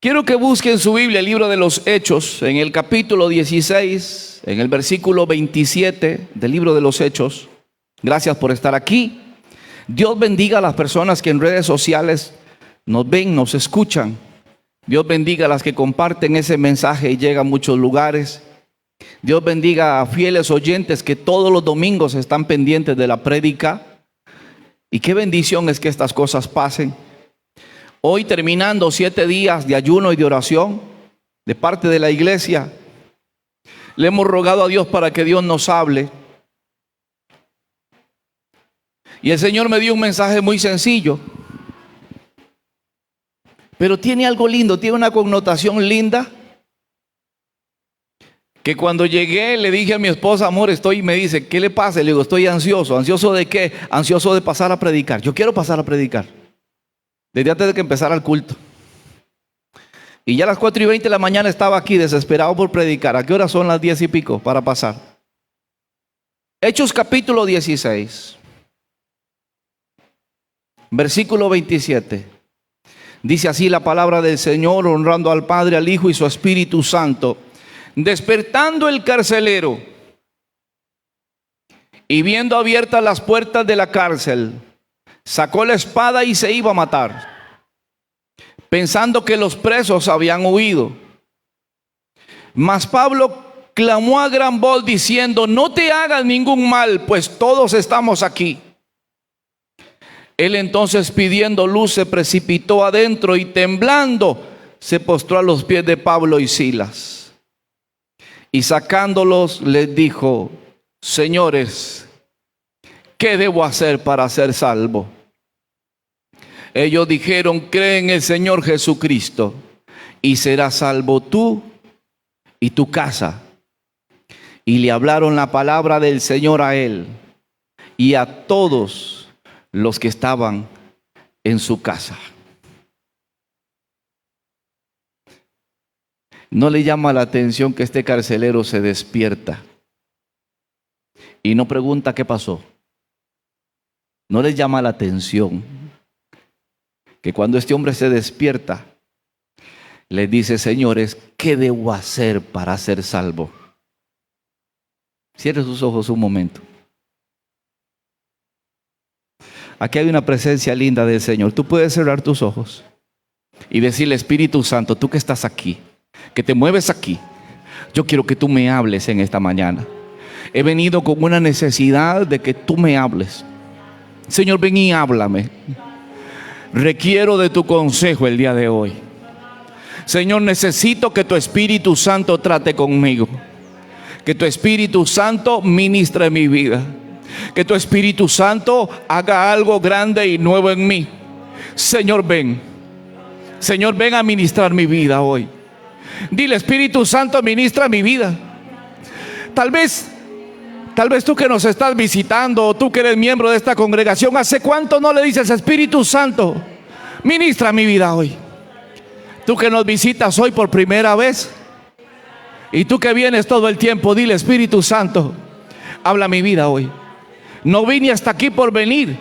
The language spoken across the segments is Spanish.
Quiero que busquen su Biblia, el libro de los Hechos, en el capítulo 16, en el versículo 27 del libro de los Hechos. Gracias por estar aquí. Dios bendiga a las personas que en redes sociales nos ven, nos escuchan. Dios bendiga a las que comparten ese mensaje y llega a muchos lugares. Dios bendiga a fieles oyentes que todos los domingos están pendientes de la prédica. Y qué bendición es que estas cosas pasen. Hoy, terminando 7 días de ayuno y de oración de parte de la iglesia, le hemos rogado a Dios para que Dios nos hable. Y el Señor me dio un mensaje muy sencillo, pero tiene algo lindo, tiene una connotación linda. Que cuando llegué le dije a mi esposa, amor, y me dice, ¿qué le pasa? Le digo, estoy ansioso. ¿Ansioso de qué? Ansioso de pasar a predicar. Yo quiero pasar a predicar desde antes de que empezara el culto. Y ya a las 4:20 de la mañana estaba aquí desesperado por predicar. ¿A qué hora son las 10 y pico para pasar? Hechos capítulo 16, versículo 27. Dice así la palabra del Señor, honrando al Padre, al Hijo y su Espíritu Santo. Despertando el carcelero y viendo abiertas las puertas de la cárcel, sacó la espada y se iba a matar, pensando que los presos habían huido. Mas Pablo clamó a gran voz diciendo, no te hagas ningún mal, pues todos estamos aquí. Él entonces, pidiendo luz, se precipitó adentro y temblando se postró a los pies de Pablo y Silas. Y sacándolos les dijo, señores, ¿qué debo hacer para ser salvo? Ellos dijeron, cree en el Señor Jesucristo y serás salvo tú y tu casa. Y le hablaron la palabra del Señor a él y a todos los que estaban en su casa. ¿No le llama la atención que este carcelero se despierta y no pregunta qué pasó? ¿No les llama la atención que cuando este hombre se despierta, les dice, señores, ¿qué debo hacer para ser salvo? Cierre sus ojos un momento. Aquí hay una presencia linda del Señor. Tú puedes cerrar tus ojos y decirle, Espíritu Santo, tú que estás aquí, que te mueves aquí, yo quiero que tú me hables en esta mañana. He venido con una necesidad de que tú me hables. Señor, ven y háblame. Requiero de tu consejo el día de hoy. Señor, necesito que tu Espíritu Santo trate conmigo. Que tu Espíritu Santo ministre mi vida. Que tu Espíritu Santo haga algo grande y nuevo en mí. Señor, ven. Señor, ven a ministrar mi vida hoy. Dile, Espíritu Santo, ministra mi vida. Tal vez tú que nos estás visitando, o tú que eres miembro de esta congregación, ¿hace cuánto no le dices, Espíritu Santo, ministra mi vida hoy? Tú que nos visitas hoy por primera vez, y tú que vienes todo el tiempo, dile, Espíritu Santo, habla mi vida hoy. No vine hasta aquí por venir,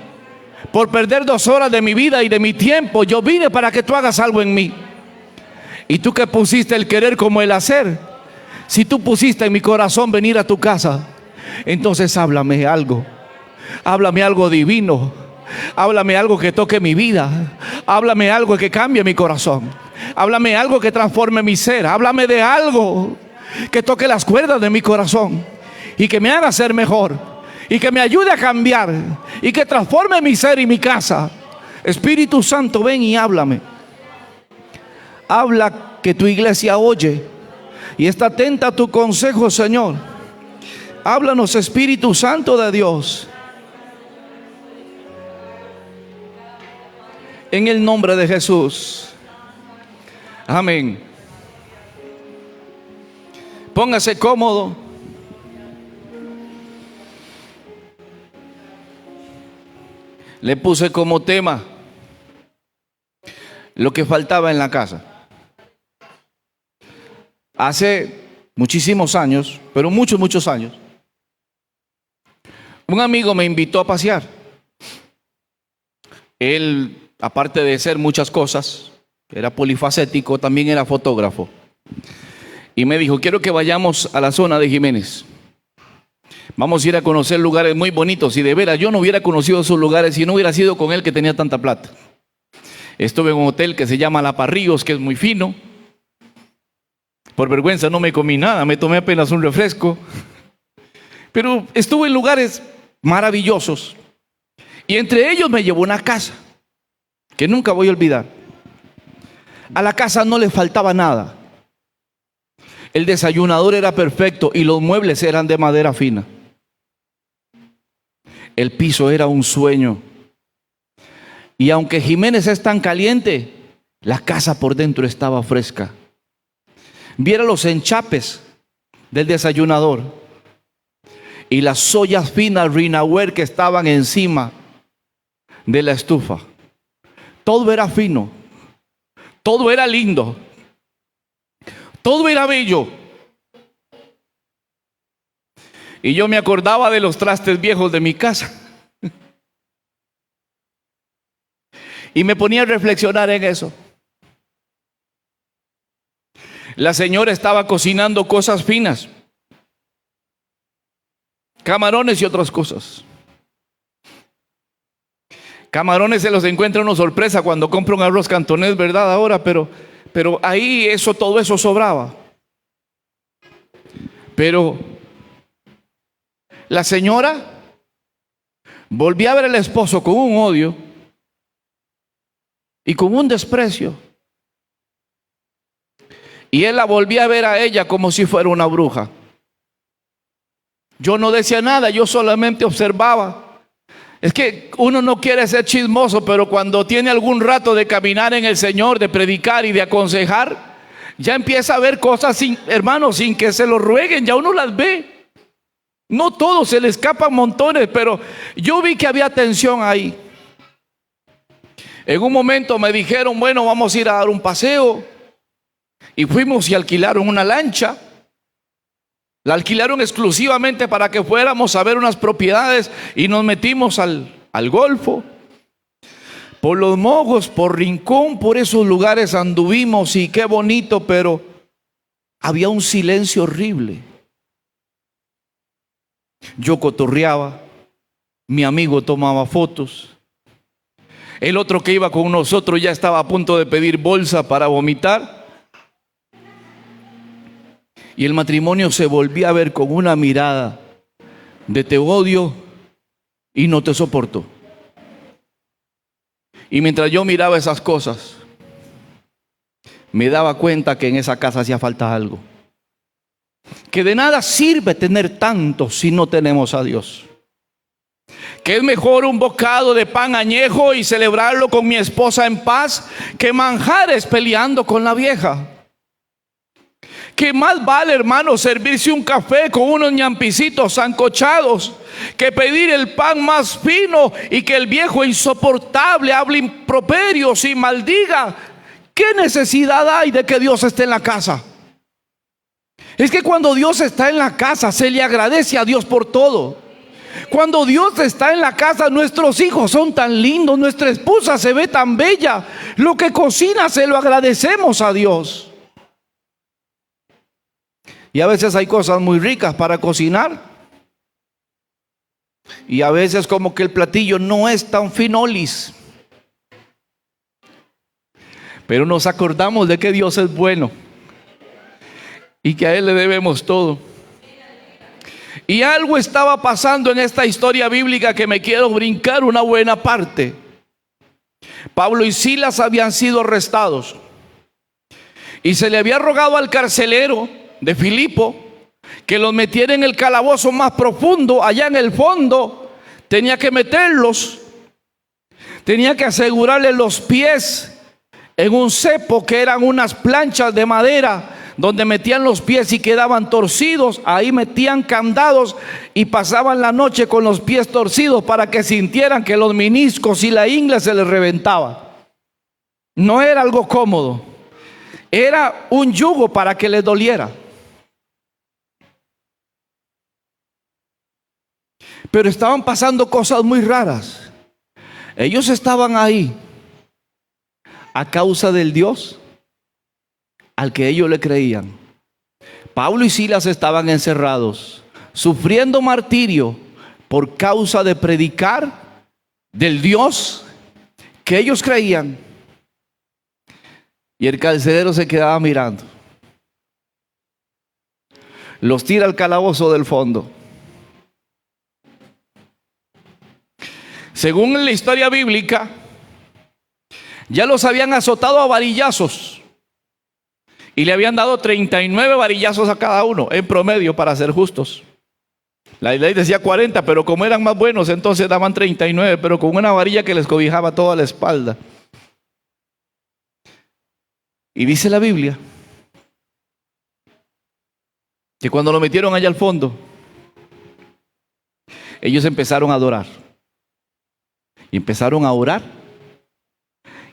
por perder 2 horas de mi vida y de mi tiempo. Yo vine para que tú hagas algo en mí. Y tú que pusiste el querer como el hacer, si tú pusiste en mi corazón venir a tu casa, entonces háblame algo divino, háblame algo que toque mi vida, háblame algo que cambie mi corazón, háblame algo que transforme mi ser, háblame de algo que toque las cuerdas de mi corazón y que me haga ser mejor y que me ayude a cambiar y que transforme mi ser y mi casa. Espíritu Santo, ven y háblame. Habla, que tu iglesia oye y está atenta a tu consejo, Señor. Háblanos, Espíritu Santo de Dios. En el nombre de Jesús. Amén. Póngase cómodo. Le puse como tema lo que faltaba en la casa. Hace muchísimos años, pero muchos años, un amigo me invitó a pasear. Él, aparte de ser muchas cosas, era polifacético, también era fotógrafo. Y me dijo, quiero que vayamos a la zona de Jiménez. Vamos a ir a conocer lugares muy bonitos. Y de veras, yo no hubiera conocido esos lugares si no hubiera sido con él, que tenía tanta plata. Estuve en un hotel que se llama La Parrillos, que es muy fino. Por vergüenza no me comí nada, me tomé apenas un refresco. Pero estuve en lugares maravillosos. Y entre ellos me llevó una casa que nunca voy a olvidar. A la casa no le faltaba nada. El desayunador era perfecto y los muebles eran de madera fina. El piso era un sueño. Y aunque Jiménez es tan caliente, la casa por dentro estaba fresca. Viera los enchapes del desayunador y las ollas finas Rinaware que estaban encima de la estufa. Todo era fino, todo era lindo, todo era bello. Y yo me acordaba de los trastes viejos de mi casa. Y me ponía a reflexionar en eso. La señora estaba cocinando cosas finas, camarones y otras cosas. Camarones se los encuentra uno sorpresa cuando compra un arroz cantonés, ¿verdad? Ahora, pero ahí todo eso sobraba. Pero la señora volvía a ver al esposo con un odio y con un desprecio. Y él la volvía a ver a ella como si fuera una bruja. Yo no decía nada, yo solamente observaba. Es que uno no quiere ser chismoso, pero cuando tiene algún rato de caminar en el Señor, de predicar y de aconsejar, ya empieza a ver cosas, hermanos, sin que se lo rueguen, ya uno las ve. No todos, se le escapan montones, pero yo vi que había tensión ahí. En un momento me dijeron, bueno, vamos a ir a dar un paseo. Y fuimos y alquilaron una lancha. La alquilaron exclusivamente para que fuéramos a ver unas propiedades y nos metimos al Golfo. Por Los Mojos, por Rincón, por esos lugares anduvimos y qué bonito, pero había un silencio horrible. Yo cotorreaba, mi amigo tomaba fotos. El otro que iba con nosotros ya estaba a punto de pedir bolsa para vomitar. Y el matrimonio se volvía a ver con una mirada de te odio y no te soporto. Y mientras yo miraba esas cosas, me daba cuenta que en esa casa hacía falta algo. Que de nada sirve tener tanto si no tenemos a Dios. Que es mejor un bocado de pan añejo y celebrarlo con mi esposa en paz que manjares peleando con la vieja. Que más vale, hermano, servirse un café con unos ñampicitos sancochados que pedir el pan más fino y que el viejo insoportable hable improperios y maldiga. ¿Qué necesidad hay de que Dios esté en la casa? Es que cuando Dios está en la casa se le agradece a Dios por todo. Cuando Dios está en la casa, nuestros hijos son tan lindos, nuestra esposa se ve tan bella, lo que cocina se lo agradecemos a Dios. Y a veces hay cosas muy ricas para cocinar. Y a veces como que el platillo no es tan finolis. Pero nos acordamos de que Dios es bueno. Y que a Él le debemos todo. Y algo estaba pasando en esta historia bíblica que me quiero brincar una buena parte. Pablo y Silas habían sido arrestados. Y se le había rogado al carcelero de Filipo que los metiera en el calabozo más profundo, allá en el fondo. Tenía que meterlos, tenía que asegurarle los pies en un cepo que eran unas planchas de madera donde metían los pies y quedaban torcidos. Ahí metían candados y pasaban la noche con los pies torcidos para que sintieran que los meniscos y la ingle se les reventaba. No era algo cómodo, era un yugo para que les doliera. Pero estaban pasando cosas muy raras. Ellos estaban ahí a causa del Dios al que ellos le creían. Pablo y Silas estaban encerrados, sufriendo martirio por causa de predicar del Dios que ellos creían. Y el carcelero se quedaba mirando. Los tira al calabozo del fondo. Según la historia bíblica, ya los habían azotado a varillazos y le habían dado 39 varillazos a cada uno, en promedio, para ser justos. La ley decía 40, pero como eran más buenos, entonces daban 39, pero con una varilla que les cobijaba toda la espalda. Y dice la Biblia que cuando lo metieron allá al fondo, ellos empezaron a adorar. Y empezaron a orar.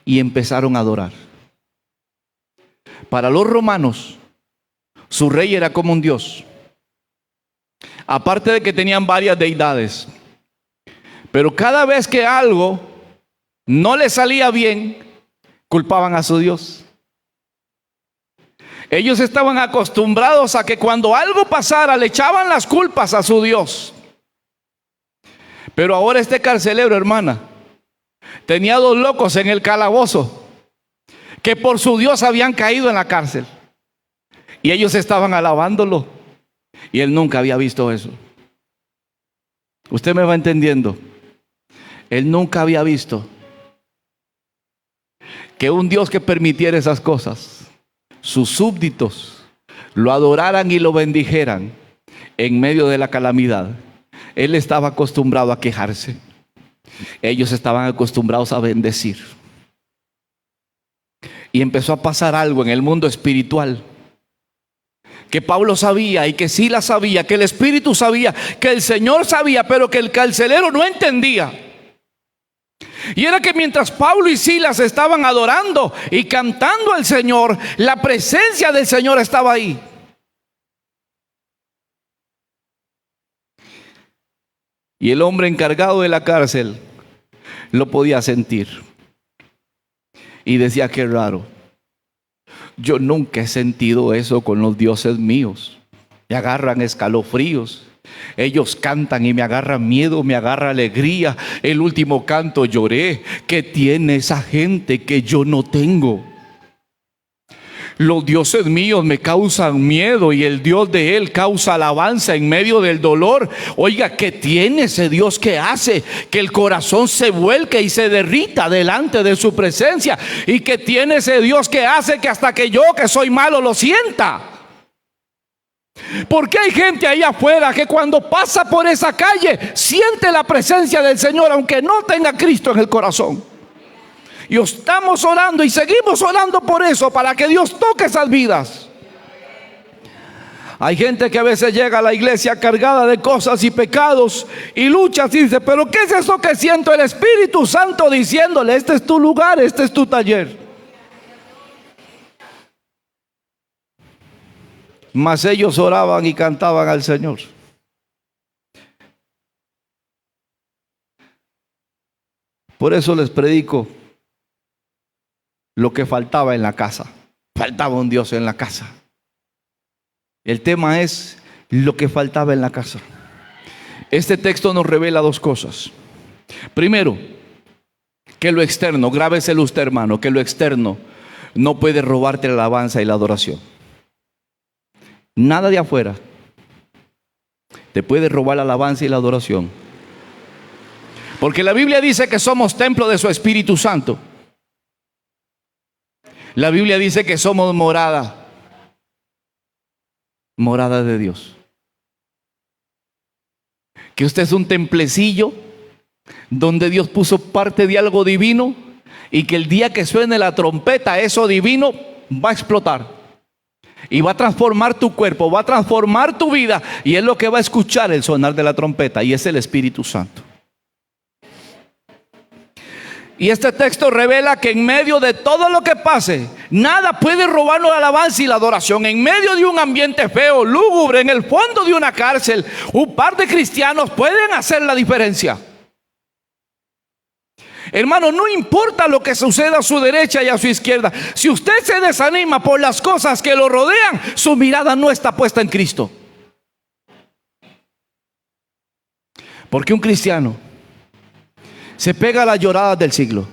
Y empezaron a adorar. Para los romanos, su rey era como un dios. Aparte de que tenían varias deidades. Pero cada vez que algo no les salía bien, culpaban a su Dios. Ellos estaban acostumbrados a que cuando algo pasara le echaban las culpas a su Dios. Pero ahora este carcelero, hermana, tenía 2 locos en el calabozo que por su Dios habían caído en la cárcel. Y ellos estaban alabándolo. Y él nunca había visto eso. Usted me va entendiendo. Él nunca había visto que un Dios que permitiera esas cosas, sus súbditos lo adoraran y lo bendijeran en medio de la calamidad. Él estaba acostumbrado a quejarse. Ellos estaban acostumbrados a bendecir. Y empezó a pasar algo en el mundo espiritual que Pablo sabía y que Silas sabía, que el Espíritu sabía, que el Señor sabía, pero que el carcelero no entendía. Y era que mientras Pablo y Silas estaban adorando y cantando al Señor, la presencia del Señor estaba ahí. Y el hombre encargado de la cárcel lo podía sentir. Y decía: qué raro. Yo nunca he sentido eso con los dioses míos. Me agarran escalofríos. Ellos cantan y me agarran miedo, me agarra alegría. El último canto lloré. ¿Qué tiene esa gente que yo no tengo? Los dioses míos me causan miedo y el Dios de él causa alabanza en medio del dolor. Oiga, ¿qué tiene ese Dios que hace que el corazón se vuelque y se derrita delante de su presencia? ¿Y qué tiene ese Dios que hace que hasta que yo, que soy malo, lo sienta? Porque hay gente ahí afuera que cuando pasa por esa calle siente la presencia del Señor, aunque no tenga a Cristo en el corazón. Y estamos orando y seguimos orando por eso, para que Dios toque esas vidas. Hay gente que a veces llega a la iglesia cargada de cosas y pecados y lucha y dice: pero ¿qué es eso que siento? El Espíritu Santo diciéndole: este es tu lugar, este es tu taller. Mas ellos oraban y cantaban al Señor. Por eso les predico lo que faltaba en la casa. Faltaba un Dios en la casa. El tema es lo que faltaba en la casa. Este texto nos revela 2 cosas. Primero, que lo externo, grábeselo usted, hermano, que lo externo no puede robarte la alabanza y la adoración. Nada de afuera te puede robar la alabanza y la adoración. Porque la Biblia dice que somos templo de su Espíritu Santo. La Biblia dice que somos morada de Dios. Que usted es un templecillo donde Dios puso parte de algo divino, y que el día que suene la trompeta, eso divino va a explotar y va a transformar tu cuerpo, va a transformar tu vida, y es lo que va a escuchar el sonar de la trompeta, y es el Espíritu Santo. Y este texto revela que en medio de todo lo que pase, nada puede robarnos la alabanza y la adoración. En medio de un ambiente feo, lúgubre, en el fondo de una cárcel, un par de cristianos pueden hacer la diferencia. Hermano, no importa lo que suceda a su derecha y a su izquierda. Si usted se desanima por las cosas que lo rodean, su mirada no está puesta en Cristo. Porque un cristiano se pega a las lloradas del siglo.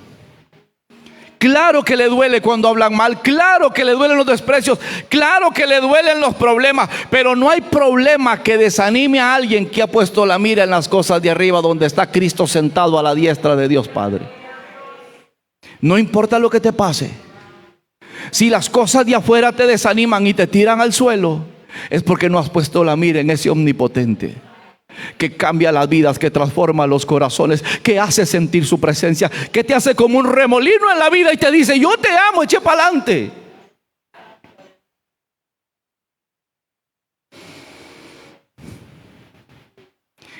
Claro que le duele cuando hablan mal, claro que le duelen los desprecios, claro que le duelen los problemas, pero no hay problema que desanime a alguien que ha puesto la mira en las cosas de arriba, donde está Cristo sentado a la diestra de Dios Padre. No importa lo que te pase. Si las cosas de afuera te desaniman y te tiran al suelo, es porque no has puesto la mira en ese omnipotente, que cambia las vidas, que transforma los corazones, que hace sentir su presencia, que te hace como un remolino en la vida y te dice: yo te amo, eche para adelante.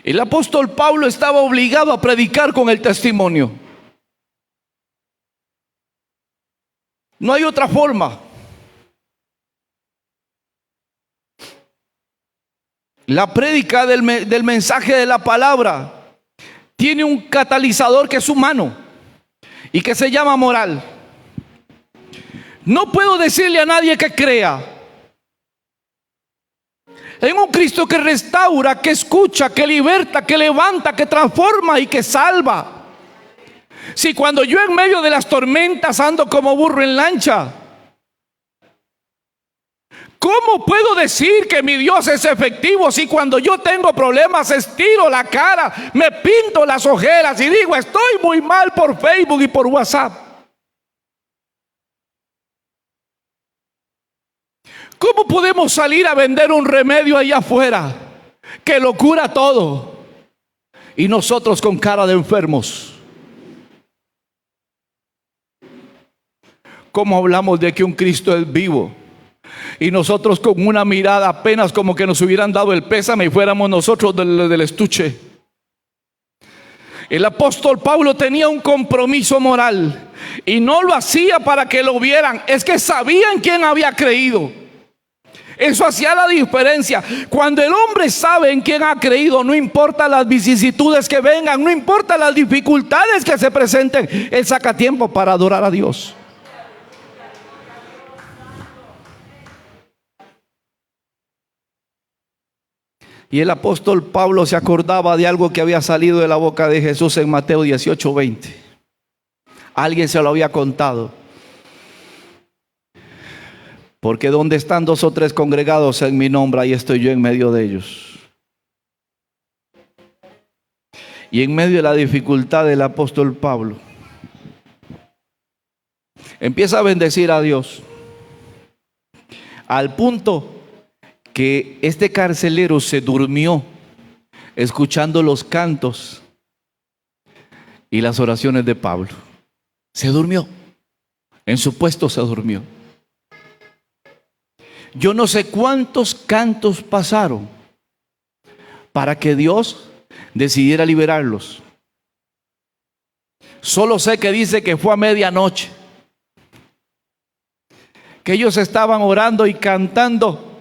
El apóstol Pablo estaba obligado a predicar con el testimonio. No hay otra forma. La prédica del mensaje de la palabra tiene un catalizador que es humano y que se llama moral. No puedo decirle a nadie que crea en un Cristo que restaura, que escucha, que liberta, que levanta, que transforma y que salva. Si cuando yo en medio de las tormentas ando como burro en lancha, ¿cómo puedo decir que mi Dios es efectivo si cuando yo tengo problemas estiro la cara, me pinto las ojeras y digo: estoy muy mal por Facebook y por WhatsApp? ¿Cómo podemos salir a vender un remedio allá afuera que lo cura todo y nosotros con cara de enfermos? ¿Cómo hablamos de que un Cristo es vivo y nosotros con una mirada apenas como que nos hubieran dado el pésame y fuéramos nosotros del estuche? El apóstol Pablo tenía un compromiso moral y no lo hacía para que lo vieran, es que sabía en quién había creído. Eso hacía la diferencia. Cuando el hombre sabe en quién ha creído, no importa las vicisitudes que vengan, no importa las dificultades que se presenten, él saca tiempo para adorar a Dios. Y el apóstol Pablo se acordaba de algo que había salido de la boca de Jesús en Mateo 18:20. Alguien se lo había contado. Porque donde están 2 o 3 congregados en mi nombre, ahí estoy yo en medio de ellos. Y en medio de la dificultad del apóstol Pablo, empieza a bendecir a Dios, al punto que este carcelero se durmió escuchando los cantos y las oraciones de Pablo. Se durmió, en su puesto se durmió. Yo no sé cuántos cantos pasaron para que Dios decidiera liberarlos. Solo sé que dice que fue a medianoche, que ellos estaban orando y cantando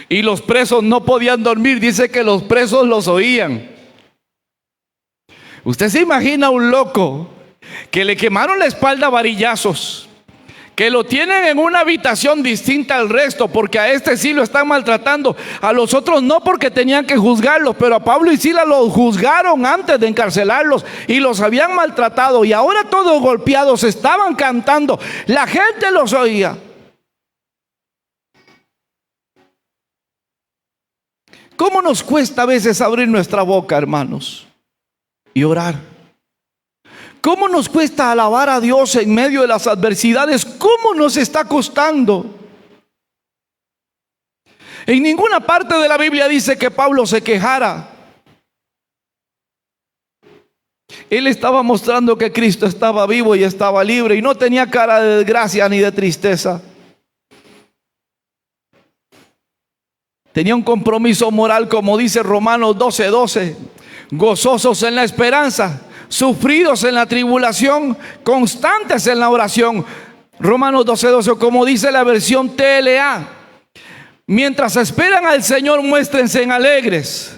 y los presos no podían dormir. Dice que los presos los oían. Usted se imagina un loco que le quemaron la espalda a varillazos, que lo tienen en una habitación distinta al resto, porque a este sí lo están maltratando, a los otros no, porque tenían que juzgarlos, pero a Pablo y Silas los juzgaron antes de encarcelarlos y los habían maltratado, y ahora todos golpeados estaban cantando, la gente los oía. ¿Cómo nos cuesta a veces abrir nuestra boca, hermanos, y orar? ¿Cómo nos cuesta alabar a Dios en medio de las adversidades? ¿Cómo nos está costando? En ninguna parte de la Biblia dice que Pablo se quejara. Él estaba mostrando que Cristo estaba vivo y estaba libre y no tenía cara de desgracia ni de tristeza. Tenía un compromiso moral, como dice Romanos 12:12, gozosos en la esperanza, sufridos en la tribulación, constantes en la oración. Romanos 12:12, como dice la versión TLA, mientras esperan al Señor, muéstrense en alegres.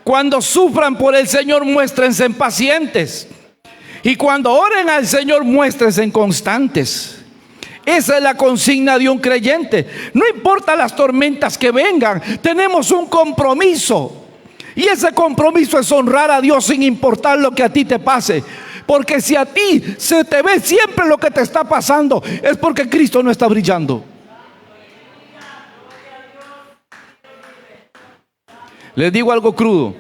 Cuando sufran por el Señor, muéstrense en pacientes. Y cuando oren al Señor, muéstrense constantes. Esa es la consigna de un creyente. No importa las tormentas que vengan, tenemos un compromiso. Y ese compromiso es honrar a Dios sin importar lo que a ti te pase. Porque si a ti se te ve siempre lo que te está pasando, es porque Cristo no está brillando. Les digo algo crudo.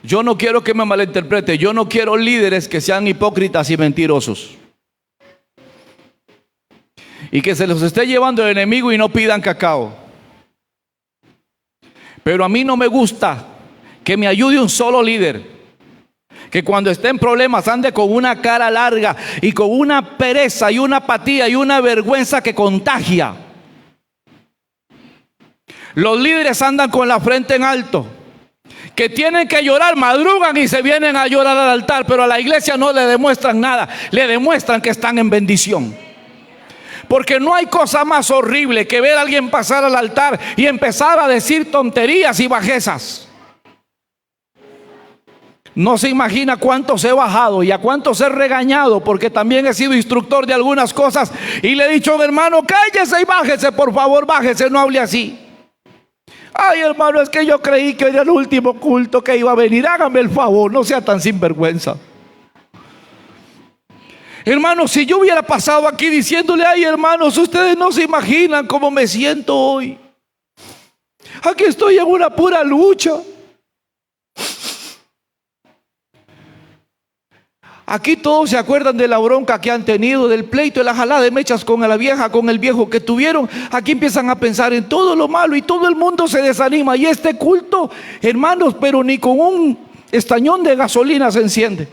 Yo no quiero que me malinterprete. Yo no quiero líderes que sean hipócritas y mentirosos, y que se los esté llevando el enemigo y no pidan cacao. Pero a mí no me gusta que me ayude un solo líder que cuando esté en problemas ande con una cara larga y con una pereza y una apatía y una vergüenza que contagia. Los líderes andan con la frente en alto, que tienen que llorar, madrugan y se vienen a llorar al altar, pero a la iglesia no le demuestran nada, le demuestran que están en bendición. Porque no hay cosa más horrible que ver a alguien pasar al altar y empezar a decir tonterías y bajezas. No se imagina cuántos he bajado y a cuántos he regañado, porque también he sido instructor de algunas cosas y le he dicho: hermano, cállese y bájese, por favor, bájese, no hable así. Ay, hermano, es que yo creí que era el último culto que iba a venir. Hágame el favor, no sea tan sinvergüenza. Hermanos, si yo hubiera pasado aquí diciéndole: ay, hermanos, ustedes no se imaginan cómo me siento hoy. Aquí estoy en una pura lucha. Aquí todos se acuerdan de la bronca que han tenido, del pleito, de la jalada de mechas con la vieja, con el viejo que tuvieron. Aquí empiezan a pensar en todo lo malo y todo el mundo se desanima. Y este culto, hermanos, pero ni con un estañón de gasolina se enciende.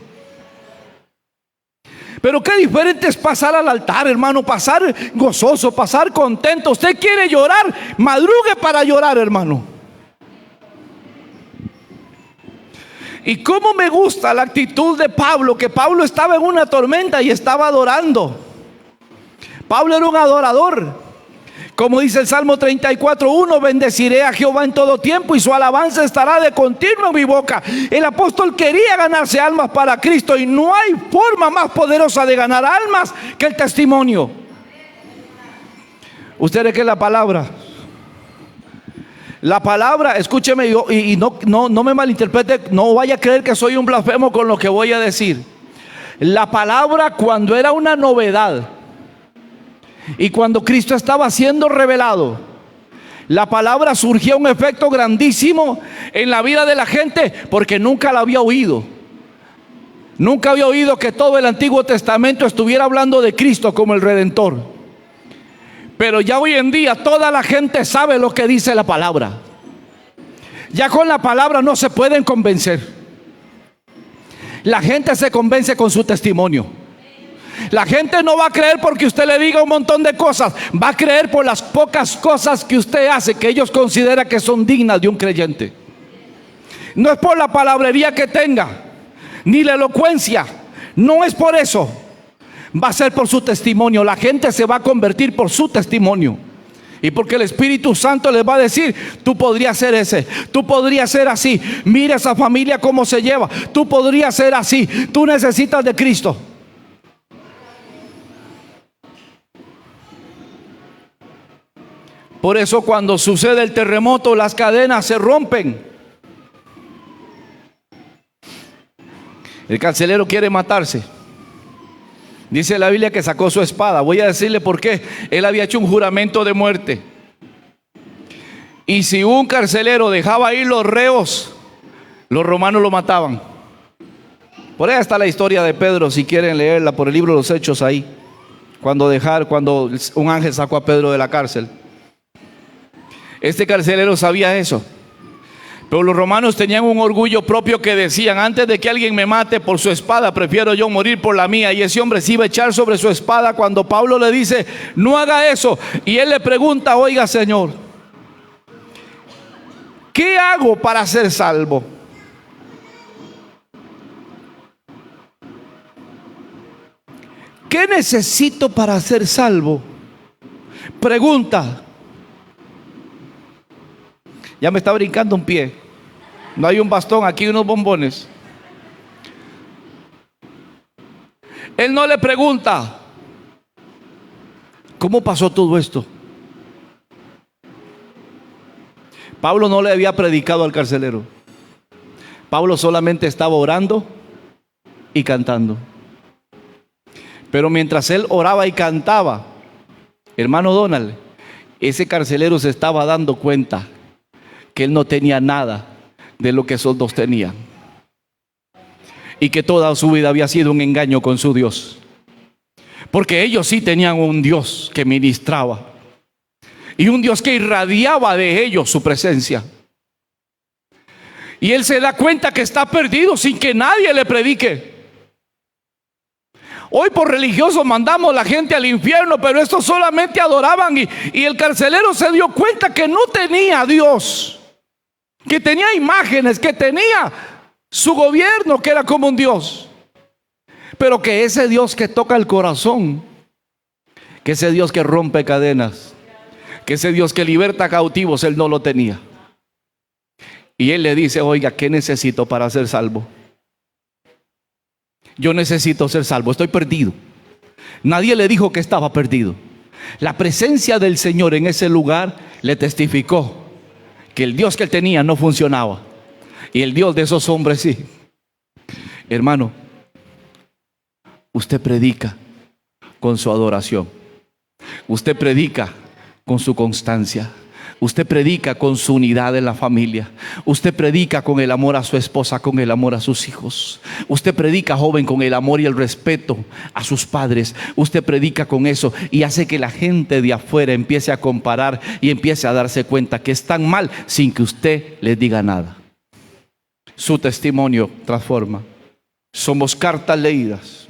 Pero qué diferente es pasar al altar, hermano, pasar gozoso, pasar contento. Usted quiere llorar, madrugue para llorar, hermano. Y cómo me gusta la actitud de Pablo, que Pablo estaba en una tormenta y estaba adorando. Pablo era un adorador. Como dice el Salmo 34:1, bendeciré a Jehová en todo tiempo y su alabanza estará de continuo en mi boca. El apóstol quería ganarse almas para Cristo, y no hay forma más poderosa de ganar almas que el testimonio. ¿Ustedes qué es la palabra? La palabra, escúcheme, y no me malinterprete, no vaya a creer que soy un blasfemo con lo que voy a decir. La palabra, cuando era una novedad y cuando Cristo estaba siendo revelado, la palabra surgía un efecto grandísimo en la vida de la gente, porque nunca la había oído. Nunca había oído que todo el Antiguo Testamento estuviera hablando de Cristo como el Redentor. Pero ya hoy en día toda la gente sabe lo que dice la palabra. Ya con la palabra no se pueden convencer. La gente se convence con su testimonio. La gente no va a creer porque usted le diga un montón de cosas. Va a creer por las pocas cosas que usted hace, que ellos consideran que son dignas de un creyente. No es por la palabrería que tenga, ni la elocuencia. No es por eso. Va a ser por su testimonio. La gente se va a convertir por su testimonio. Y porque el Espíritu Santo les va a decir: tú podrías ser ese, tú podrías ser así, mira esa familia cómo se lleva, tú podrías ser así, tú necesitas de Cristo. Por eso cuando sucede el terremoto, las cadenas se rompen. El carcelero quiere matarse. Dice la Biblia que sacó su espada. Voy a decirle por qué. Él había hecho un juramento de muerte. Y si un carcelero dejaba ir los reos, los romanos lo mataban. Por ahí está la historia de Pedro, si quieren leerla, por el libro de los Hechos ahí. Cuando un ángel sacó a Pedro de la cárcel. Este carcelero sabía eso. Pero los romanos tenían un orgullo propio que decían: antes de que alguien me mate por su espada, prefiero yo morir por la mía. Y ese hombre se iba a echar sobre su espada cuando Pablo le dice: no haga eso. Y él le pregunta: oiga, Señor, ¿qué hago para ser salvo? ¿Qué necesito para ser salvo? Pregunta. Ya me está brincando un pie. No hay un bastón, aquí unos bombones. Él no le pregunta, ¿cómo pasó todo esto? Pablo no le había predicado al carcelero. Pablo solamente estaba orando y cantando. Pero mientras él oraba y cantaba, hermano Donald, ese carcelero se estaba dando cuenta que él no tenía nada de lo que esos dos tenían. Y que toda su vida había sido un engaño con su Dios. Porque ellos sí tenían un Dios que ministraba. Y un Dios que irradiaba de ellos su presencia. Y él se da cuenta que está perdido sin que nadie le predique. Hoy por religiosos mandamos a la gente al infierno, pero estos solamente adoraban y el carcelero se dio cuenta que no tenía a Dios, que tenía imágenes, que tenía su gobierno, que era como un Dios, pero que ese Dios que toca el corazón, que ese Dios que rompe cadenas, que ese Dios que liberta cautivos, él no lo tenía. Y él le dice, oiga, ¿qué necesito para ser salvo? Yo necesito ser salvo, estoy perdido. Nadie le dijo que estaba perdido. La presencia del Señor en ese lugar le testificó que el Dios que él tenía no funcionaba. Y el Dios de esos hombres sí. Hermano, usted predica con su adoración. Usted predica con su constancia. Usted predica con su unidad en la familia. Usted predica con el amor a su esposa, con el amor a sus hijos. Usted predica, joven, con el amor y el respeto a sus padres. Usted predica con eso y hace que la gente de afuera empiece a comparar y empiece a darse cuenta que están mal sin que usted les diga nada. Su testimonio transforma. Somos cartas leídas.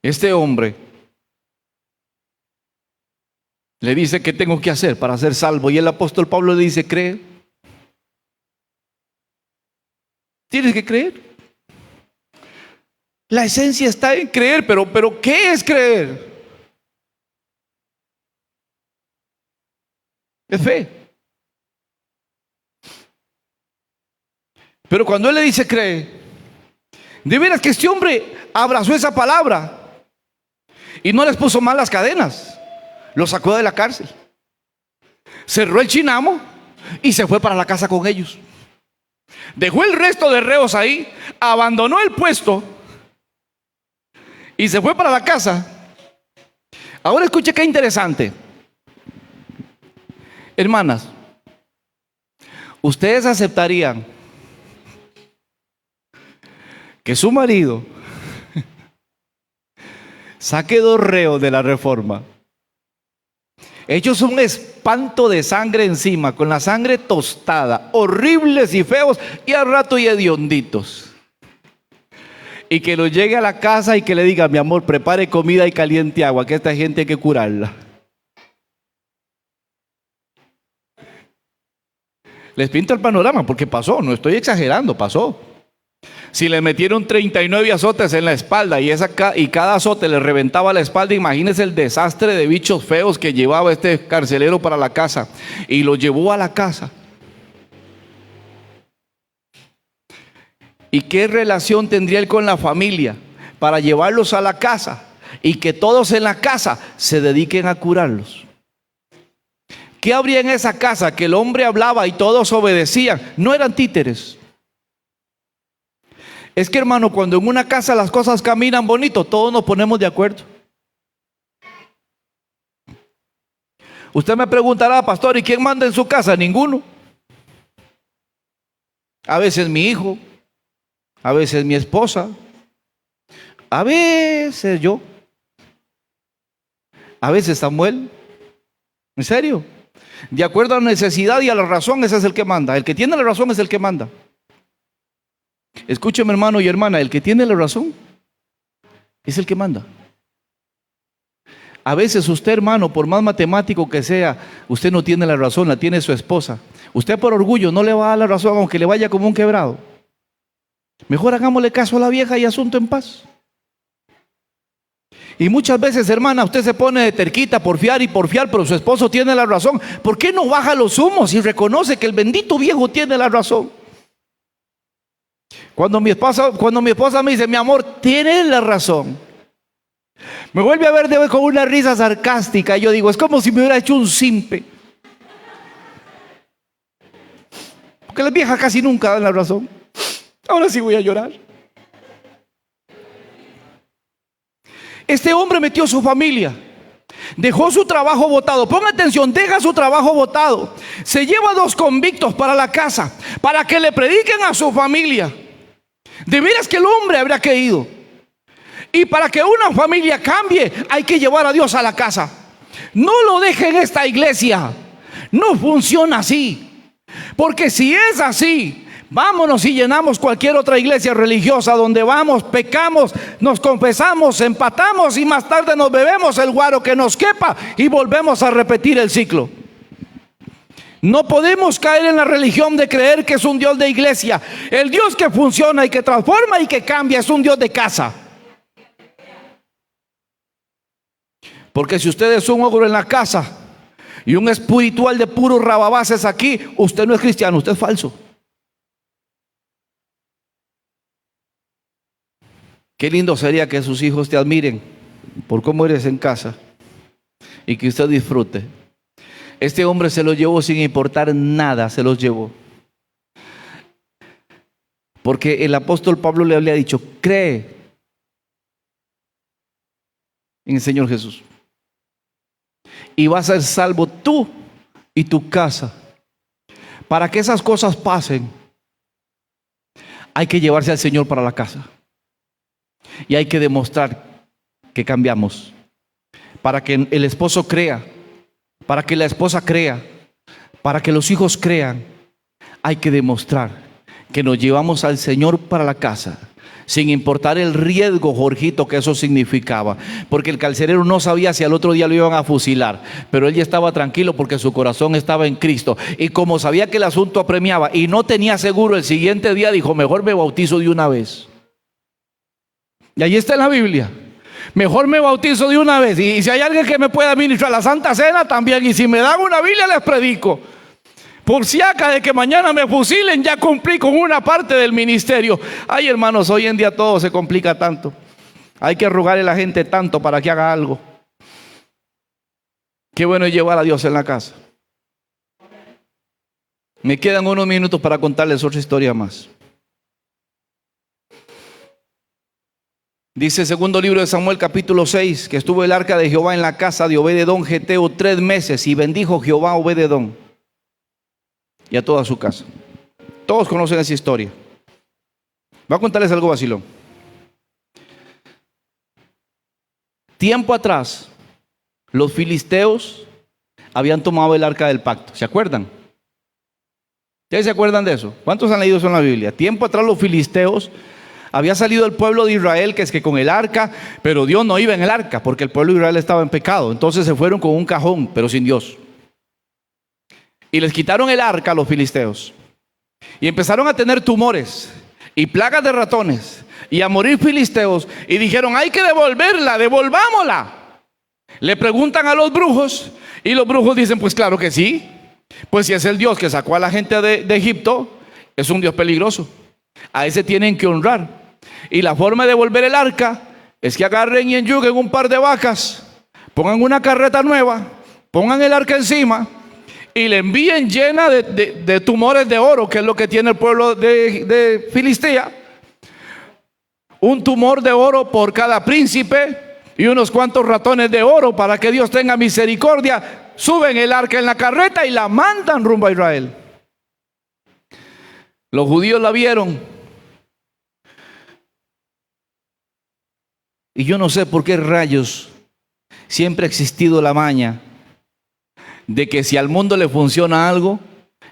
Este hombre le dice qué tengo que hacer para ser salvo. Y el apóstol Pablo le dice, cree. Tienes que creer. La esencia está en creer, pero ¿qué es creer? Es fe. Pero cuando él le dice cree, de veras que este hombre abrazó esa palabra y no les puso mal las cadenas. Lo sacó de la cárcel, cerró el chinamo y se fue para la casa con ellos. Dejó el resto de reos ahí, abandonó el puesto y se fue para la casa. Ahora escuche qué interesante. Hermanas, ¿ustedes aceptarían que su marido saque 2 reos de la reforma, hechos un espanto de sangre encima, con la sangre tostada, horribles y feos, y al rato y hedionditos, y que los llegue a la casa y que le diga, mi amor, prepare comida y caliente agua, que esta gente hay que curarla? Les pinto el panorama porque pasó, no estoy exagerando, pasó. Si le metieron 39 azotes en la espalda y cada azote le reventaba la espalda, imagínense el desastre de bichos feos que llevaba este carcelero para la casa. Y lo llevó a la casa. ¿Y qué relación tendría él con la familia para llevarlos a la casa y que todos en la casa se dediquen a curarlos? ¿Qué habría en esa casa? Que el hombre hablaba y todos obedecían. No eran títeres. Es que, hermano, cuando en una casa las cosas caminan bonito, todos nos ponemos de acuerdo. Usted me preguntará, pastor, ¿y quién manda en su casa? Ninguno. A veces mi hijo, a veces mi esposa, a veces yo, a veces Samuel. ¿En serio? De acuerdo a la necesidad y a la razón, ese es el que manda. El que tiene la razón es el que manda. Escúcheme, hermano y hermana, el que tiene la razón es el que manda. A veces usted, hermano, por más matemático que sea, usted no tiene la razón, la tiene su esposa. Usted por orgullo no le va a dar la razón aunque le vaya como un quebrado. Mejor hagámosle caso a la vieja y asunto en paz. Y muchas veces, hermana, usted se pone de terquita, porfiar y porfiar, pero su esposo tiene la razón. ¿Por qué no baja los humos y reconoce que el bendito viejo tiene la razón? Cuando mi esposa me dice, mi amor, tienes la razón, me vuelve a ver con una risa sarcástica. Y yo digo, es como si me hubiera hecho un simpe. Porque las viejas casi nunca dan la razón. Ahora sí voy a llorar. Este hombre metió su familia, dejó su trabajo botado. Ponga atención, deja su trabajo botado. Se lleva 2 convictos para la casa, para que le prediquen a su familia. De veras que el hombre habría caído. Y para que una familia cambie, hay que llevar a Dios a la casa. No lo deje en esta iglesia. No funciona así. Porque si es así, vámonos y llenamos cualquier otra iglesia religiosa donde vamos, pecamos, nos confesamos, empatamos y más tarde nos bebemos el guaro que nos quepa y volvemos a repetir el ciclo. No podemos caer en la religión de creer que es un Dios de iglesia. El Dios que funciona y que transforma y que cambia es un Dios de casa. Porque si usted es un ogro en la casa y un espiritual de puros rababaces aquí, usted no es cristiano, usted es falso. Qué lindo sería que sus hijos te admiren por cómo eres en casa y que usted disfrute. Este hombre se los llevó sin importar nada, se los llevó. Porque el apóstol Pablo le había dicho, cree en el Señor Jesús y vas a ser salvo tú y tu casa. Para que esas cosas pasen, hay que llevarse al Señor para la casa. Y hay que demostrar que cambiamos. Para que el esposo crea, para que la esposa crea, para que los hijos crean, hay que demostrar que nos llevamos al Señor para la casa, sin importar el riesgo, Jorgito, que eso significaba. Porque el carcelero no sabía si al otro día lo iban a fusilar, pero él ya estaba tranquilo porque su corazón estaba en Cristo. Y como sabía que el asunto apremiaba y no tenía seguro el siguiente día, dijo, mejor me bautizo de una vez. Y ahí está en la Biblia. Mejor me bautizo de una vez. Y si hay alguien que me pueda ministrar la Santa Cena, también. Y si me dan una Biblia, les predico. Por si acaso de que mañana me fusilen, ya cumplí con una parte del ministerio. Ay, hermanos, hoy en día todo se complica tanto. Hay que rogarle a la gente tanto para que haga algo. Qué bueno es llevar a Dios en la casa. Me quedan unos minutos para contarles otra historia más. Dice segundo libro de Samuel capítulo 6 que estuvo el arca de Jehová en la casa de Obed-edom geteo 3 meses y bendijo Jehová a Obed-edom y a toda su casa. Todos conocen esa historia. Voy a contarles algo vacilón. Tiempo atrás, los filisteos habían tomado el arca del pacto. ¿Se acuerdan? ¿Ustedes se acuerdan de eso? ¿Cuántos han leído eso en la Biblia? Tiempo atrás los filisteos había salido el pueblo de Israel, que es que con el arca, pero Dios no iba en el arca, porque el pueblo de Israel estaba en pecado. Entonces se fueron con un cajón, pero sin Dios. Y les quitaron el arca a los filisteos. Y empezaron a tener tumores y plagas de ratones y a morir filisteos. Y dijeron, hay que devolverla, devolvámosla. Le preguntan a los brujos y los brujos dicen, pues claro que sí. Pues si es el Dios que sacó a la gente de Egipto, es un Dios peligroso. A ese tienen que honrar. Y la forma de devolver el arca es que agarren y enyuguen un par de vacas, pongan una carreta nueva, pongan el arca encima y le envíen llena de tumores de oro, que es lo que tiene el pueblo de Filistea. Un tumor de oro por cada príncipe y unos cuantos ratones de oro para que Dios tenga misericordia. Suben el arca en la carreta y la mandan rumbo a Israel. Los judíos la vieron. Y yo no sé por qué rayos siempre ha existido la maña de que si al mundo le funciona algo,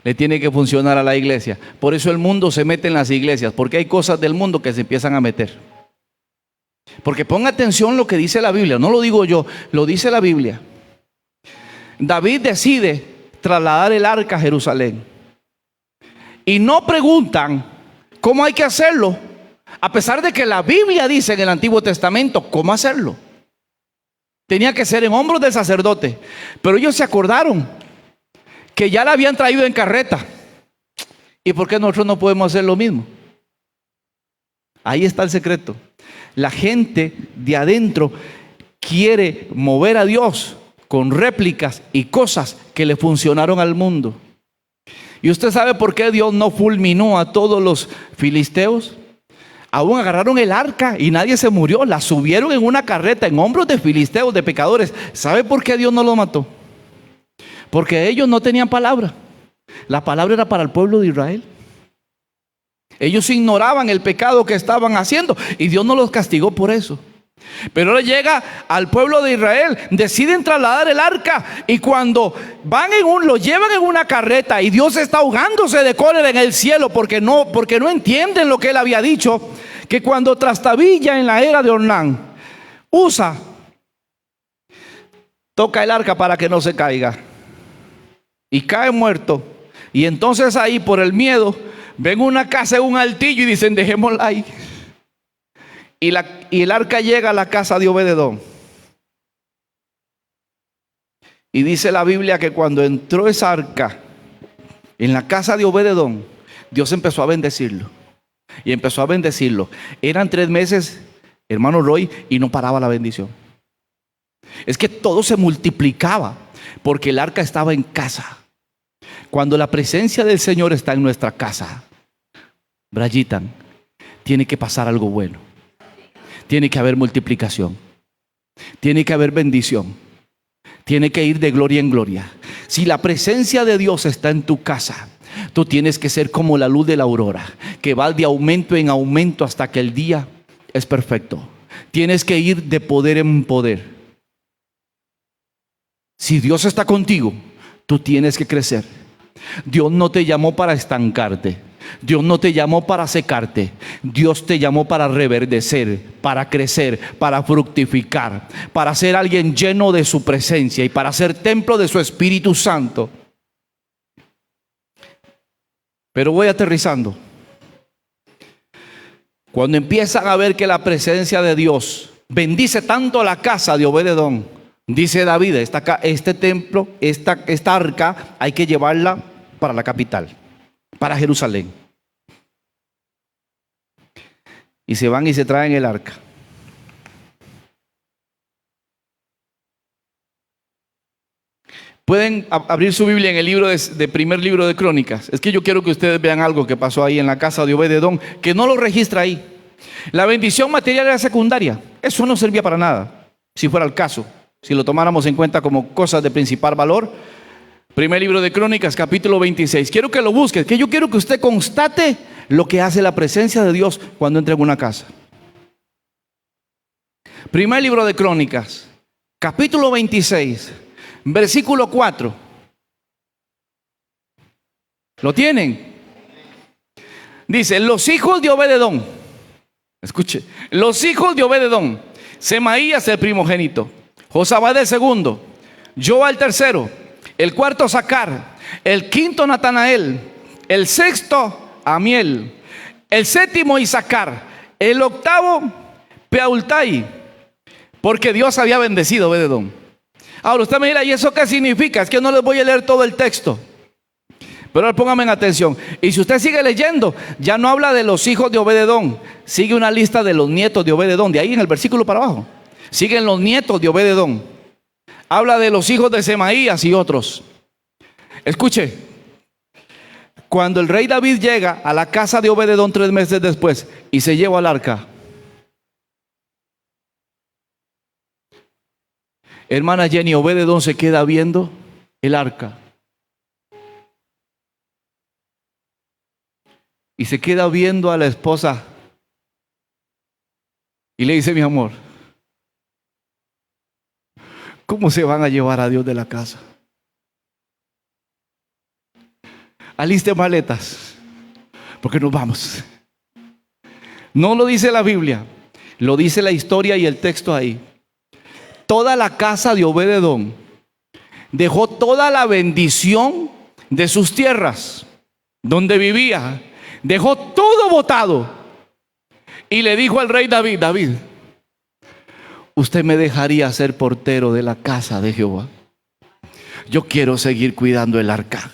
le tiene que funcionar a la iglesia. Por eso el mundo se mete en las iglesias, porque hay cosas del mundo que se empiezan a meter. Porque ponga atención lo que dice la Biblia, no lo digo yo, lo dice la Biblia. David decide trasladar el arca a Jerusalén. Y no preguntan cómo hay que hacerlo, a pesar de que la Biblia dice en el Antiguo Testamento cómo hacerlo. Tenía que ser en hombros del sacerdote. Pero ellos se acordaron que ya la habían traído en carreta. ¿Y por qué nosotros no podemos hacer lo mismo? Ahí está el secreto. La gente de adentro quiere mover a Dios con réplicas y cosas que le funcionaron al mundo. ¿Y usted sabe por qué Dios no fulminó a todos los filisteos? Aún agarraron el arca y nadie se murió. La subieron en una carreta en hombros de filisteos, de pecadores. ¿Sabe por qué Dios no lo mató? Porque ellos no tenían palabra. La palabra era para el pueblo de Israel. Ellos ignoraban el pecado que estaban haciendo y Dios no los castigó por eso. Pero ahora llega al pueblo de Israel, deciden trasladar el arca y cuando lo llevan en una carreta y Dios está ahogándose de cólera en el cielo porque no entienden lo que él había dicho, que cuando trastabilla en la era de Ornán, Usa toca el arca para que no se caiga y cae muerto. Y entonces ahí por el miedo ven una casa en un altillo y dicen dejémosla ahí. Y el arca llega a la casa de Obed-edom. Y dice la Biblia que cuando entró esa arca en la casa de Obed-edom, Dios empezó a bendecirlo. Y empezó a bendecirlo. Eran 3 meses, hermano Roy, y no paraba la bendición. Es que todo se multiplicaba porque el arca estaba en casa. Cuando la presencia del Señor está en nuestra casa, Brayitan, tiene que pasar algo bueno. Tiene que haber multiplicación. Tiene que haber bendición. Tiene que ir de gloria en gloria. Si la presencia de Dios está en tu casa, tú tienes que ser como la luz de la aurora, que va de aumento en aumento hasta que el día es perfecto. Tienes que ir de poder en poder. Si Dios está contigo, tú tienes que crecer. Dios no te llamó para estancarte. Dios no te llamó para secarte. Dios te llamó para reverdecer, para crecer, para fructificar, para ser alguien lleno de su presencia y para ser templo de su Espíritu Santo. Pero voy aterrizando. Cuando empiezan a ver que la presencia de Dios bendice tanto la casa de Obed-edom, dice David, este templo, esta arca hay que llevarla para la capital, para Jerusalén. Y se van y se traen el arca. Pueden abrir su Biblia en el libro de primer libro de Crónicas. Es que yo quiero que ustedes vean algo que pasó ahí en la casa de Obed-edom, que no lo registra ahí. La bendición material era secundaria. Eso no servía para nada, si fuera el caso. Si lo tomáramos en cuenta como cosas de principal valor. Primer libro de Crónicas, capítulo 26. Quiero que lo busques, que yo quiero que usted constate lo que hace la presencia de Dios cuando entra en una casa. Primer libro de Crónicas, capítulo 26, versículo 4. ¿Lo tienen? Dice, los hijos de Obed-edom. Escuche, los hijos de Obed-edom: Semaías el primogénito, Josabad el segundo, Joa el tercero, el cuarto Sacar, el quinto Natanael, el sexto Amiel, el séptimo Isacar, el octavo Peultai, porque Dios había bendecido a Obed-edom. Ahora usted me dirá, ¿y eso qué significa? Es que no les voy a leer todo el texto, pero ahora pónganme en atención. Y si usted sigue leyendo, ya no habla de los hijos de Obed-edom, sigue una lista de los nietos de Obed-edom, de ahí en el versículo para abajo. Siguen los nietos de Obed-edom. Habla de los hijos de Semaías y otros. Escuche, cuando el rey David llega a la casa de Obed-edom 3 meses después y se lleva al arca, hermana Jenny, Obed-edom se queda viendo el arca y se queda viendo a la esposa y le dice: mi amor, ¿cómo se van a llevar a Dios de la casa? Aliste maletas, porque nos vamos. No lo dice la Biblia, lo dice la historia y el texto ahí. Toda la casa de Obed-edom dejó toda la bendición de sus tierras donde vivía, dejó todo botado y le dijo al rey David: David, ¿usted me dejaría ser portero de la casa de Jehová? Yo quiero seguir cuidando el arca.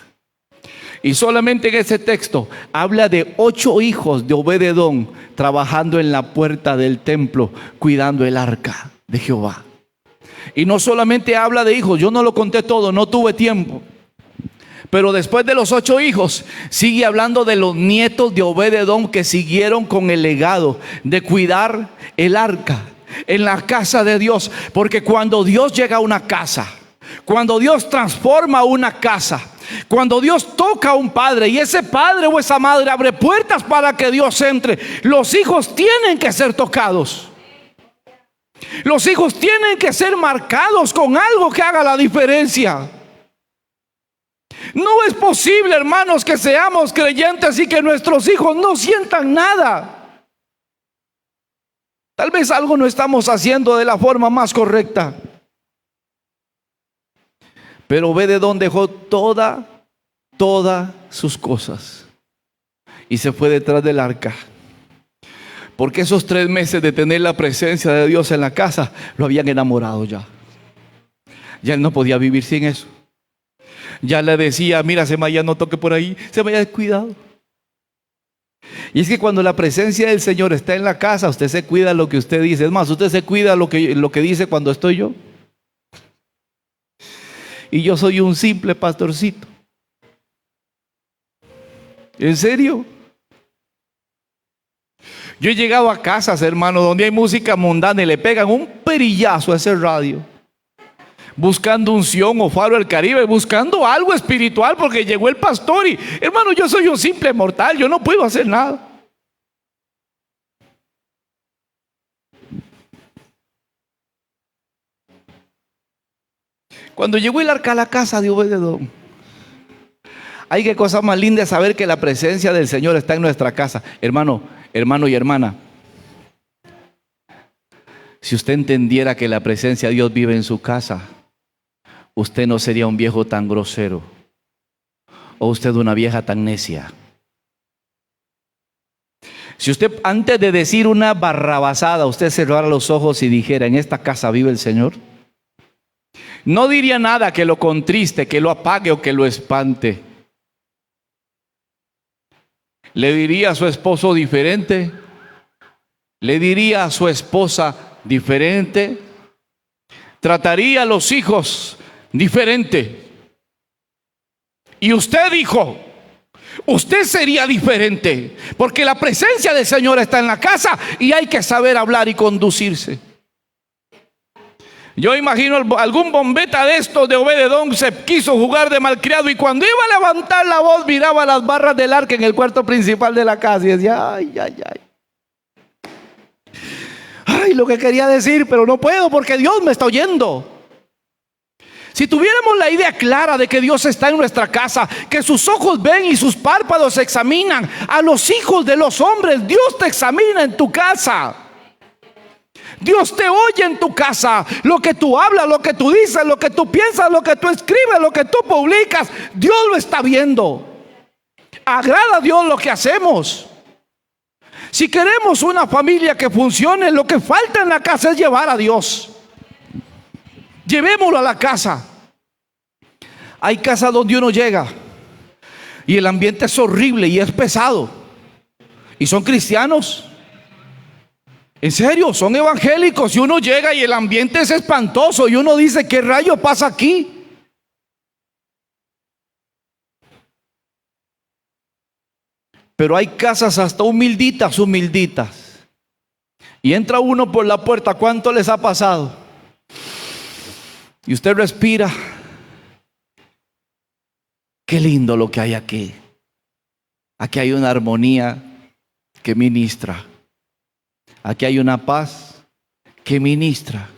Y solamente en ese texto habla de 8 hijos de Obed-edom trabajando en la puerta del templo, cuidando el arca de Jehová. Y no solamente habla de hijos, yo no lo conté todo, no tuve tiempo. Pero después de los 8 hijos, sigue hablando de los nietos de Obed-edom que siguieron con el legado de cuidar el arca en la casa de Dios. Porque cuando Dios llega a una casa, cuando Dios transforma una casa, cuando Dios toca a un padre y ese padre o esa madre abre puertas para que Dios entre, los hijos tienen que ser tocados. Los hijos tienen que ser marcados con algo que haga la diferencia. No es posible, hermanos, que seamos creyentes y que nuestros hijos no sientan nada. Tal vez algo no estamos haciendo de la forma más correcta. Pero Obed-edom dejó todas sus cosas y se fue detrás del arca. Porque esos 3 meses de tener la presencia de Dios en la casa lo habían enamorado ya. Ya él no podía vivir sin eso. Ya le decía, mira, Semaya, no toque por ahí, Semaya, cuidado. Y es que cuando la presencia del Señor está en la casa, usted se cuida lo que usted dice. Es más, usted se cuida lo que dice cuando estoy yo. Y yo soy un simple pastorcito. ¿En serio? Yo he llegado a casas, hermano, donde hay música mundana y le pegan un perillazo a ese radio, buscando unción o faro del Caribe, buscando algo espiritual porque llegó el pastor y, hermano, yo soy un simple mortal, yo no puedo hacer nada. Cuando llegó el arca a la casa de Obed-edom, ay, qué cosa más linda es saber que la presencia del Señor está en nuestra casa. Hermano y hermana, si usted entendiera que la presencia de Dios vive en su casa, usted no sería un viejo tan grosero o usted una vieja tan necia. Si usted antes de decir una barrabasada, usted cerrara los ojos y dijera, en esta casa vive el Señor, no diría nada que lo contriste, que lo apague o que lo espante. ¿Le diría a su esposo diferente? ¿Le diría a su esposa diferente? ¿Trataría a los hijos diferente? Y usted dijo, usted sería diferente, porque la presencia del Señor está en la casa y hay que saber hablar y conducirse. Yo imagino algún bombeta de estos de Obed-edom se quiso jugar de malcriado y cuando iba a levantar la voz miraba las barras del arca en el cuarto principal de la casa y decía, ay, ay, ay. Ay, lo que quería decir, pero no puedo porque Dios me está oyendo. Si tuviéramos la idea clara de que Dios está en nuestra casa, que sus ojos ven y sus párpados examinan a los hijos de los hombres, Dios te examina en tu casa. Dios te oye en tu casa, lo que tú hablas, lo que tú dices, lo que tú piensas, lo que tú escribes, lo que tú publicas, Dios lo está viendo. Agrada a Dios lo que hacemos. Si queremos una familia que funcione, lo que falta en la casa es llevar a Dios. Llevémoslo a la casa. Hay casas donde uno llega y el ambiente es horrible y es pesado. Y son cristianos. En serio, son evangélicos y uno llega y el ambiente es espantoso y uno dice, ¿qué rayo pasa aquí? Pero hay casas hasta humilditas. Y entra uno por la puerta, ¿cuánto les ha pasado? Y usted respira. Qué lindo lo que hay aquí. Aquí hay una armonía que ministra. Aquí hay una paz que ministra.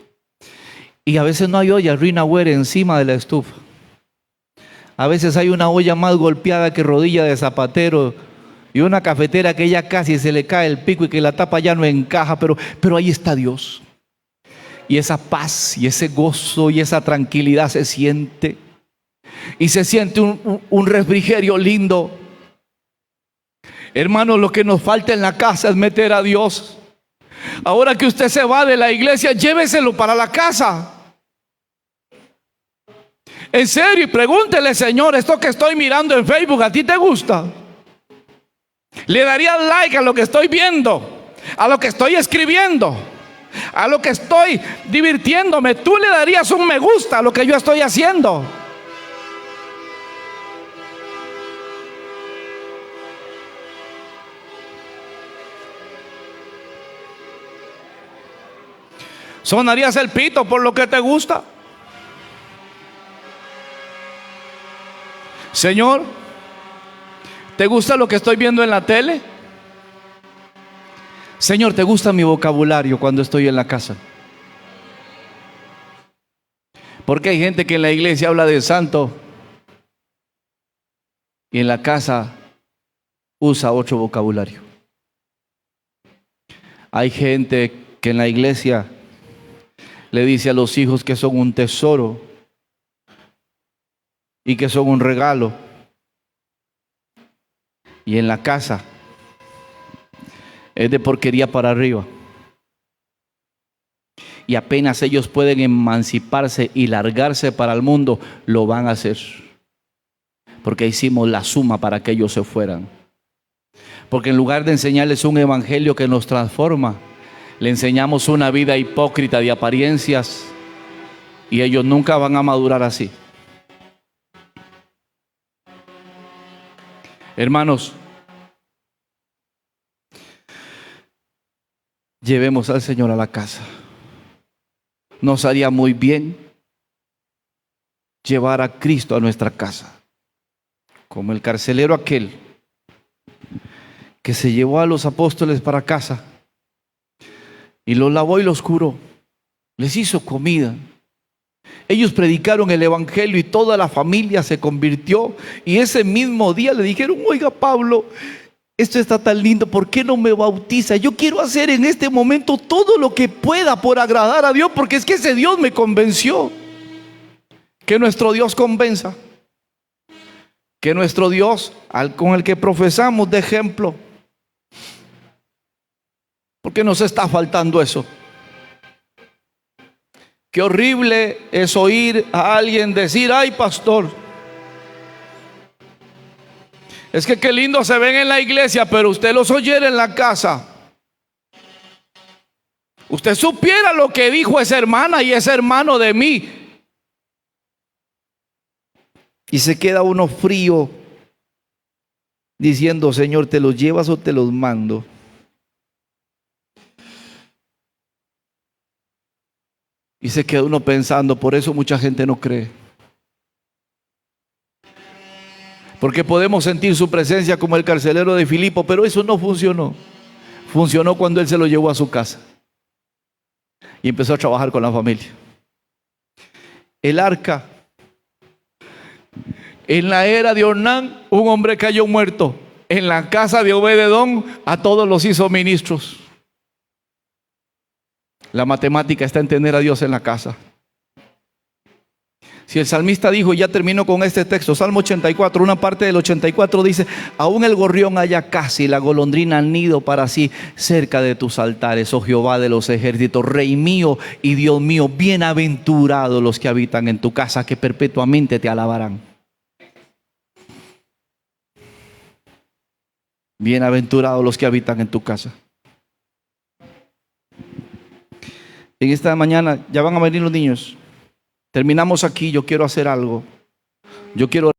Y a veces no hay olla Rinaware encima de la estufa. A veces hay una olla más golpeada que rodilla de zapatero y una cafetera que ya casi se le cae el pico y que la tapa ya no encaja, pero ahí está Dios. Y esa paz y ese gozo y esa tranquilidad se siente. Y se siente un refrigerio lindo. Hermanos, lo que nos falta en la casa es meter a Dios. Ahora que usted se va de la iglesia, lléveselo para la casa. En serio, y pregúntele: Señor, esto que estoy mirando en Facebook, ¿a ti te gusta? ¿Le darías like a lo que estoy viendo? ¿A lo que estoy escribiendo? ¿A lo que estoy divirtiéndome? ¿Tú le darías un me gusta a lo que yo estoy haciendo? ¿Sonarías el pito por lo que te gusta? Señor, ¿te gusta lo que estoy viendo en la tele? Señor, ¿te gusta mi vocabulario cuando estoy en la casa? Porque hay gente que en la iglesia habla de santo y en la casa usa otro vocabulario. Hay gente que en la iglesia le dice a los hijos que son un tesoro y que son un regalo, y en la casa es de porquería para arriba. Y apenas ellos pueden emanciparse y largarse para el mundo, lo van a hacer, porque hicimos la suma para que ellos se fueran. Porque en lugar de enseñarles un evangelio que nos transforma, le enseñamos una vida hipócrita de apariencias, y ellos nunca van a madurar así. Hermanos, llevemos al Señor a la casa. Nos haría muy bien llevar a Cristo a nuestra casa, como el carcelero aquel que se llevó a los apóstoles para casa y los lavó y los curó, les hizo comida. Ellos predicaron el evangelio y toda la familia se convirtió, y ese mismo día le dijeron: oiga, Pablo, esto está tan lindo, ¿por qué no me bautiza? Yo quiero hacer en este momento todo lo que pueda por agradar a Dios, porque es que ese Dios me convenció. Que nuestro Dios convenza, que nuestro Dios con el que profesamos de ejemplo, porque nos está faltando eso. Qué horrible es oír a alguien decir: ay, pastor, es que qué lindo se ven en la iglesia, pero usted los oyera en la casa. Usted supiera lo que dijo esa hermana y ese hermano de mí. Y se queda uno frío diciendo: Señor, ¿te los llevas o te los mando? Y se queda uno pensando: por eso mucha gente no cree. Porque podemos sentir su presencia como el carcelero de Filipo, pero eso no funcionó. Funcionó cuando él se lo llevó a su casa y empezó a trabajar con la familia. El arca, en la era de Ornán, un hombre cayó muerto. En la casa de Obededón, a todos los hizo ministros. La matemática está en tener a Dios en la casa. Si el salmista dijo, ya termino con este texto, Salmo 84, una parte del 84 dice: aún el gorrión halla casa y la golondrina nido para sí cerca de tus altares, oh Jehová de los ejércitos, Rey mío y Dios mío. Bienaventurados los que habitan en tu casa, que perpetuamente te alabarán. Bienaventurados los que habitan en tu casa. En esta mañana ya van a venir los niños. Terminamos aquí. Yo quiero hacer algo. Yo quiero